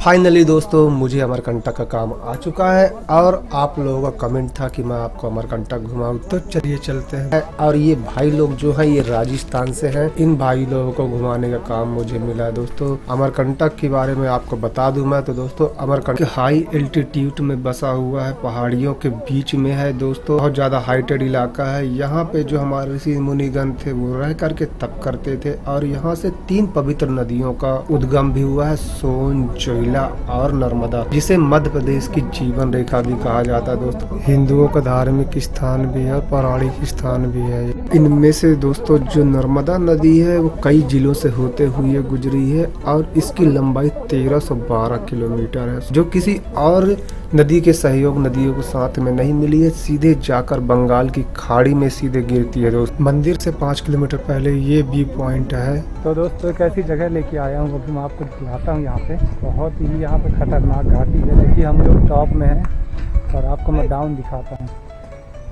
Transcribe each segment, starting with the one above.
Finally दोस्तों मुझे अमरकंटक का काम आ चुका है और आप लोगों का कमेंट था कि मैं आपको अमरकंटक घुमाऊं, तो चलिए चलते हैं। और ये भाई लोग जो है ये राजस्थान से हैं, इन भाई लोगों को घुमाने का काम मुझे मिला है। दोस्तों अमरकंटक के बारे में आपको बता दूं मैं तो दोस्तों अमरकंटक हाई एल्टीट्यूड में बसा हुआ है, पहाड़ियों के बीच में है दोस्तों। बहुत ज्यादा हाइटेड इलाका है। यहाँ पे जो हमारे ऋषि मुनिगण थे वो रह करके तप करते थे और यहाँ से 3 पवित्र नदियों का उद्गम भी हुआ है, सोन, जोइला और नर्मदा, जिसे मध्य प्रदेश की जीवन रेखा भी कहा जाता है। दोस्तों हिंदुओं का धार्मिक स्थान भी है, पौराणिक स्थान भी है। इनमें से दोस्तों जो नर्मदा नदी है वो कई जिलों से होते हुए गुजरी है और इसकी लंबाई 1312 किलोमीटर है, जो किसी और नदी के सहयोग नदियों को साथ में नहीं मिली है। सीधे जाकर बंगाल की खाड़ी में सीधे गिरती है। दोस्त मंदिर से 5 किलोमीटर पहले ये व्यू पॉइंट है। तो दोस्तों एक ऐसी जगह लेके आया हूँ, अभी मैं आपको दिखाता हूँ। यहाँ पे बहुत ही यहाँ पे खतरनाक घाटी है। देखिए हम लोग टॉप में हैं और आपको मैं डाउन दिखाता हूँ।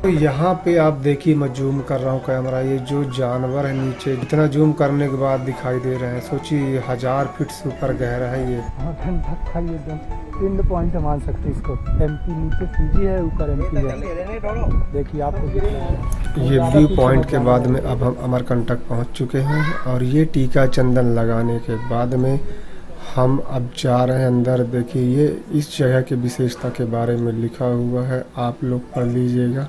तो यहाँ पे आप देखिए, मैं जूम कर रहा हूँ कैमरा, ये जो जानवर है नीचे, इतना जूम करने के बाद दिखाई दे रहे हैं। सोचिए 1000 फीट से ऊपर गहरा है ये। पिंड पॉइंट मान सकते इसको। एमपी नीचे फीजी है, ऊपर एमपी है। देखिए आपको ये व्यू पॉइंट के बाद में अब हम अमरकंटक पहुँच चुके हैं और ये टीका चंदन लगाने के बाद में हम अब जा रहे हैं अंदर। देखिए ये इस जगह की विशेषता के बारे में लिखा हुआ है, आप लोग पढ़ लीजिएगा।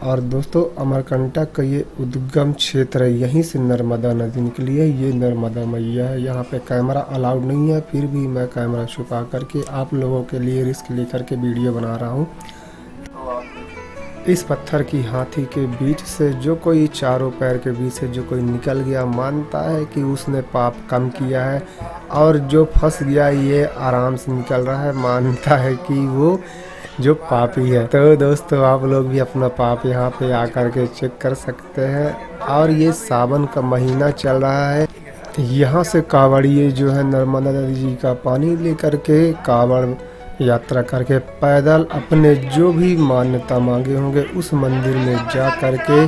और दोस्तों अमरकंटक का ये उद्गम क्षेत्र है, यहीं से नर्मदा नदी निकली है। ये नर्मदा मैया है। यहाँ पे कैमरा अलाउड नहीं है, फिर भी मैं कैमरा छुपा करके आप लोगों के लिए रिस्क लेकर के वीडियो बना रहा हूँ। इस पत्थर की हाथी के बीच से जो कोई चारों पैर के बीच से जो कोई निकल गया, मानता है कि उसने पाप कम किया है, और जो फंस गया ये आराम से निकल रहा है, मानता है कि वो जो पापी है। तो दोस्तों आप लोग भी अपना पाप यहाँ पे आकर के चेक कर सकते हैं। और ये सावन का महीना चल रहा है। यहाँ से कावड़िए जो है नर्मदा नदी जी का पानी लेकर के कावड़ यात्रा करके पैदल अपने जो भी मान्यता मांगे होंगे उस मंदिर में जा करके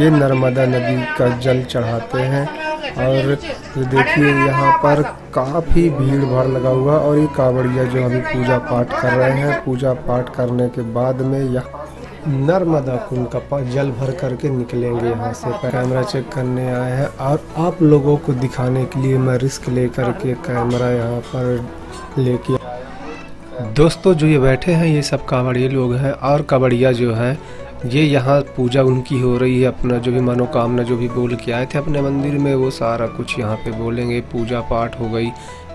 ये नर्मदा नदी का जल चढ़ाते हैं। और ये देखिए यहाँ पर काफ़ी भीड़ भाड़ लगा हुआ, और ये कावड़िया जो अभी पूजा पाठ कर रहे हैं। पूजा पाठ करने के बाद में यहाँ नर्मदा कुंड का जल भर करके निकलेंगे। यहाँ से कैमरा चेक करने आए हैं और आप लोगों को दिखाने के लिए मैं रिस्क लेकर के कैमरा यहाँ पर लेके। दोस्तों जो ये बैठे हैं ये सब कावड़िया लोग हैं, और कावड़िया जो है ये यहाँ पूजा उनकी हो रही है। अपना जो भी मनोकामना जो भी बोल के आए थे अपने मंदिर में वो सारा कुछ यहाँ पे बोलेंगे। पूजा पाठ हो गई,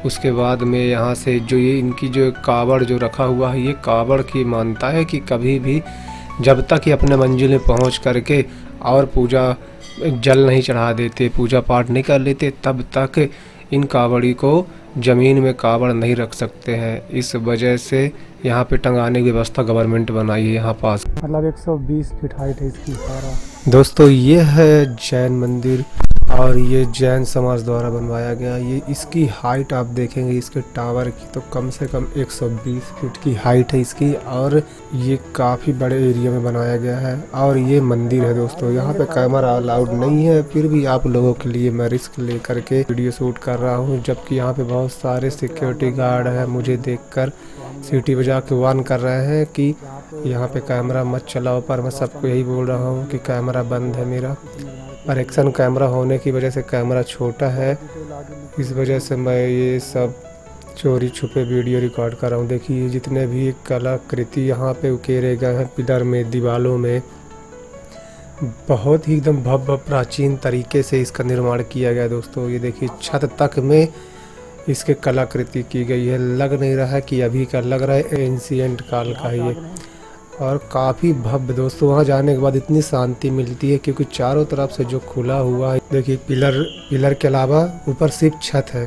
उसके बाद में यहाँ से जो ये इनकी जो कावड़ जो रखा हुआ है, ये कावड़ की मानता है कि कभी भी जब तक ये अपने मंजिल में पहुँच करके और पूजा जल नहीं चढ़ा देते, पूजा पाठ नहीं कर लेते, तब तक इन कावड़ी को ज़मीन में कावड़ नहीं रख सकते हैं। इस वजह से यहाँ पे टंगाने की व्यवस्था गवर्नमेंट बनाई है यहाँ पास। मतलब 120 फीट हाइट है इसकी सारा। दोस्तों ये है जैन मंदिर और ये जैन समाज द्वारा बनवाया गया। ये इसकी हाइट आप देखेंगे इसके टावर की तो कम से कम 120 फीट की हाइट है इसकी, और ये काफ़ी बड़े एरिया में बनाया गया है। और ये मंदिर है दोस्तों, यहाँ पे कैमरा अलाउड नहीं है, फिर भी आप लोगों के लिए मैं रिस्क लेकर के वीडियो शूट कर रहा हूँ। जबकि यहाँ पे बहुत सारे सिक्योरिटी गार्ड हैं, मुझे देखकर सीटी बजा के वार्न कर रहे हैं कि यहाँ पे कैमरा मत चलाओ, पर मैं सबको यही बोल रहा हूँ कि कैमरा बंद है मेरा। पर एक्शन कैमरा होने की वजह से कैमरा छोटा है, इस वजह से मैं ये सब चोरी छुपे वीडियो रिकॉर्ड कर रहा हूँ। देखिए जितने भी कलाकृति यहाँ पे उकेरे गए हैं पिलर में, दीवालों में, बहुत ही एकदम भव्य प्राचीन तरीके से इसका निर्माण किया गया दोस्तों। ये देखिए छत तक में इसके कलाकृति की गई है। लग नहीं रहा है कि अभी का, लग रहा है एंशिएंट काल का है ये, और काफ़ी भव्य दोस्तों। वहाँ जाने के बाद इतनी शांति मिलती है क्योंकि चारों तरफ से जो खुला हुआ है, देखिए पिलर के अलावा ऊपर सिर्फ छत है,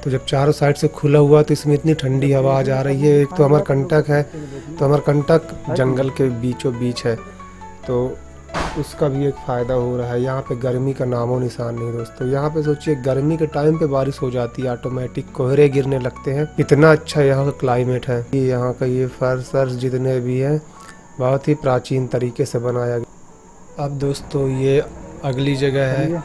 तो जब चारों साइड से खुला हुआ तो इसमें इतनी ठंडी हवा आ जा रही है। एक तो अमरकंटक है, तो अमरकंटक जंगल के बीचों बीच है, तो उसका भी एक फ़ायदा हो रहा है। यहाँ पे गर्मी का नामो निशान नहीं दोस्तों। यहाँ पे सोचिए गर्मी के टाइम पे बारिश हो जाती है, ऑटोमेटिक कोहरे गिरने लगते हैं। इतना अच्छा यहाँ का क्लाइमेट है। यहाँ का ये फर्श जितने भी हैं बहुत ही प्राचीन तरीके से बनाया गया। अब दोस्तों ये अगली जगह है,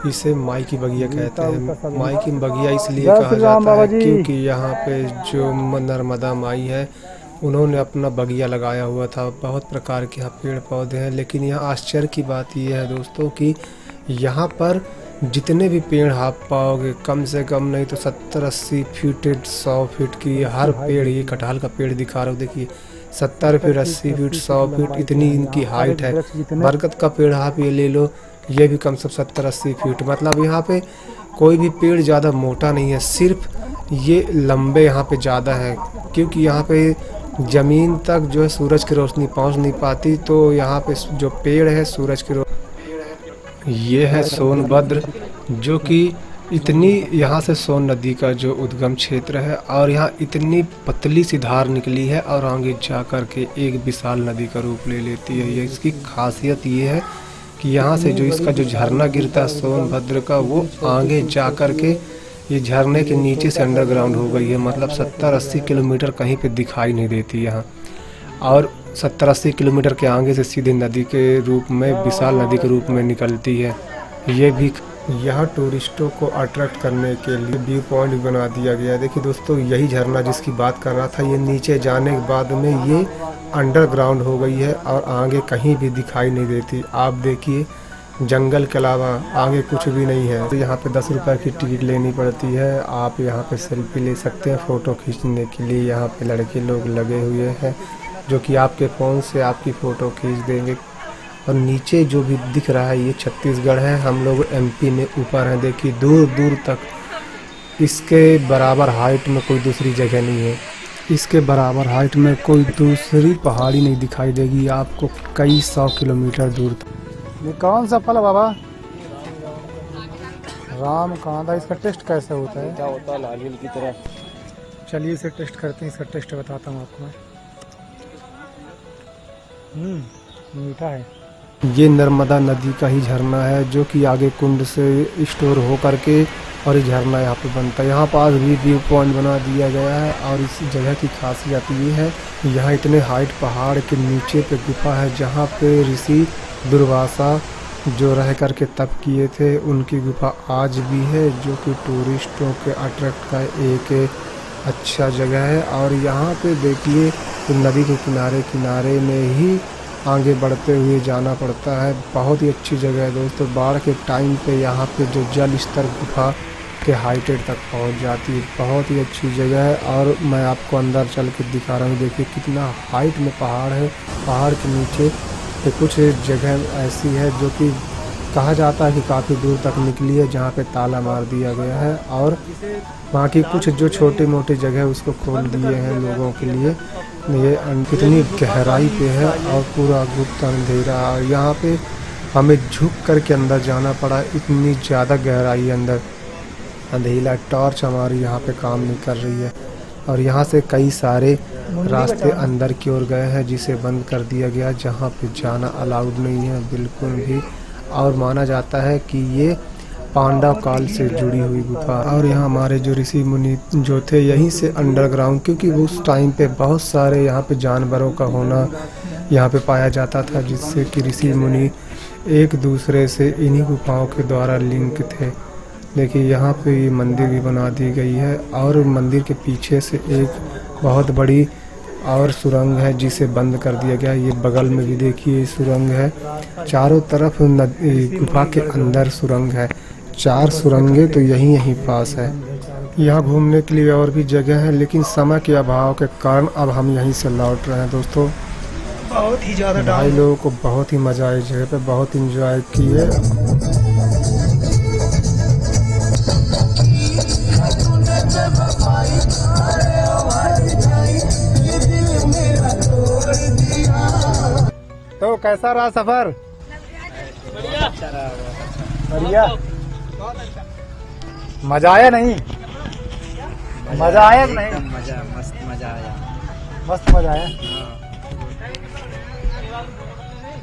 इसे माई की बगिया कहते हैं। माई की बगिया इसलिए जय कहा श्री राम जाता है बाबा जी। क्योंकि यहाँ पे जो नर्मदा माई है उन्होंने अपना बगिया लगाया हुआ था। बहुत प्रकार के यहाँ पेड़ पौधे हैं, लेकिन यहाँ आश्चर्य की बात यह है दोस्तों कि यहाँ पर जितने भी पेड़ आप पाओगे कम से कम नहीं तो 70-80 फीट 100 फीट की हर पेड़, ये कटहल का पेड़ दिखा रहा हूँ देखिए 70 फीट 80 फीट 100 फीट इतनी इनकी हाइट है। बरगद का पेड़ आप ये ले लो, ये भी कम से कम 70-80 फीट। मतलब यहाँ पे कोई भी पेड़ ज़्यादा मोटा नहीं है, सिर्फ ये लंबे यहाँ पे ज़्यादा है क्योंकि यहाँ पे ज़मीन तक जो है सूरज की रोशनी पहुँच नहीं पाती। तो यहाँ पे जो पेड़ है सूरज की ये है सोनभद्र, जो कि इतनी यहाँ से सोन नदी का जो उद्गम क्षेत्र है और यहाँ इतनी पतली सी धार निकली है और आगे जा कर के एक विशाल नदी का रूप ले लेती है। ये इसकी खासियत ये है कि यहाँ से जो इसका जो झरना गिरता है सोनभद्र का, वो आगे जा कर के ये झरने के नीचे से अंडरग्राउंड हो गई है। मतलब 70-80 किलोमीटर कहीं पे दिखाई नहीं देती यहाँ, और 70-80 किलोमीटर के आगे से सीधे नदी के रूप में, विशाल नदी के रूप में निकलती है। ये भी यहाँ टूरिस्टों को अट्रैक्ट करने के लिए व्यू पॉइंट बना दिया गया है। देखिए दोस्तों, यही झरना जिसकी बात कर रहा था, ये नीचे जाने के बाद में ये अंडरग्राउंड हो गई है और आगे कहीं भी दिखाई नहीं देती। आप देखिए, जंगल के अलावा आगे कुछ भी नहीं है। तो यहाँ पे 10 रुपये की टिकट लेनी पड़ती है। आप यहाँ पे सेल्फी ले सकते हैं। फ़ोटो खींचने के लिए यहाँ पे लड़के लोग लगे हुए हैं जो कि आपके फ़ोन से आपकी फ़ोटो खींच देंगे। और नीचे जो भी दिख रहा है ये छत्तीसगढ़ है, हम लोग एमपी में ऊपर हैं। देखिए दूर दूर तक इसके बराबर हाइट में कोई दूसरी जगह नहीं है। इसके बराबर हाइट में कोई दूसरी पहाड़ी नहीं दिखाई देगी आपको कई 100 किलोमीटर दूर तक। ये कौन सा फल है बाबा? राम कांदा। इसका टेस्ट कैसे होता है? क्या होता है? लाल की तरह। चलिए इसे टेस्ट करते हैं। इसका टेस्ट बताता हूँ आपको मैं। मीठा है। ये नर्मदा नदी का ही झरना है जो कि आगे कुंड से स्टोर हो करके और ये झरना यहाँ पे बनता है। यहाँ पास भी व्यू पॉइंट बना दिया गया है। और इस जगह की खासियत ये है, यहाँ इतने हाइट पहाड़ के नीचे पे गुफा है जहाँ पे ऋषि दुर्वासा जो रह करके तप किए थे, उनकी गुफा आज भी है, जो कि टूरिस्टों के अट्रैक्ट का एक अच्छा जगह है। और यहाँ पे देखिए नदी के किनारे किनारे में ही आगे बढ़ते हुए जाना पड़ता है। बहुत ही अच्छी जगह है दोस्तों। बाढ़ के टाइम पे यहाँ पे जो जल स्तर गुफा के हाइटेड तक पहुँच जाती है। बहुत ही अच्छी जगह है। और मैं आपको अंदर चल के दिखा रहा हूँ। देखिए कितना हाइट में पहाड़ है। पहाड़ के नीचे कुछ जगह ऐसी है जो कि कहा जाता है कि काफ़ी दूर तक निकली है, जहाँ पे ताला मार दिया गया है। और वहाँ की कुछ जो छोटी मोटी जगह उसको खोल दिए हैं लोगों के लिए। ये कितनी गहराई पे है और पूरा गुप्त अंधेरा। यहाँ पे हमें झुक कर के अंदर जाना पड़ा, इतनी ज़्यादा गहराई अंदर। अंधेरा टॉर्च हमारी यहाँ पे काम नहीं कर रही है। और यहाँ से कई सारे रास्ते अंदर की ओर गए हैं जिसे बंद कर दिया गया, जहाँ पे जाना अलाउड नहीं है बिल्कुल भी। और माना जाता है कि ये पांडव काल से जुड़ी हुई गुफा। और यहाँ हमारे जो ऋषि मुनि जो थे यहीं से अंडरग्राउंड, क्योंकि उस टाइम पे बहुत सारे यहाँ पे जानवरों का होना यहाँ पे पाया जाता था, जिससे कि ऋषि मुनि एक दूसरे से इन्हीं गुफाओं के द्वारा लिंक थे। देखिए यहाँ पे ये मंदिर भी बना दी गई है। और मंदिर के पीछे से एक बहुत बड़ी और सुरंग है जिसे बंद कर दिया गया। ये बगल में भी देखिए सुरंग है। चारों तरफ गुफा के अंदर सुरंग है। 4 सुरंगें तो यहीं पास है। यहाँ घूमने के लिए और भी जगह है, लेकिन समय के अभाव के कारण अब हम यहीं से लौट रहे हैं दोस्तों। बहुत ही ज़्यादा भाई लोगों को बहुत ही मज़ा आया, जगह पे बहुत इंजॉय किए। तो कैसा रहा सफर? बढ़िया। मजा आया नहीं? मजा आया कि नहीं? मजा, मस्त मजा आया। मस्त मजा आया।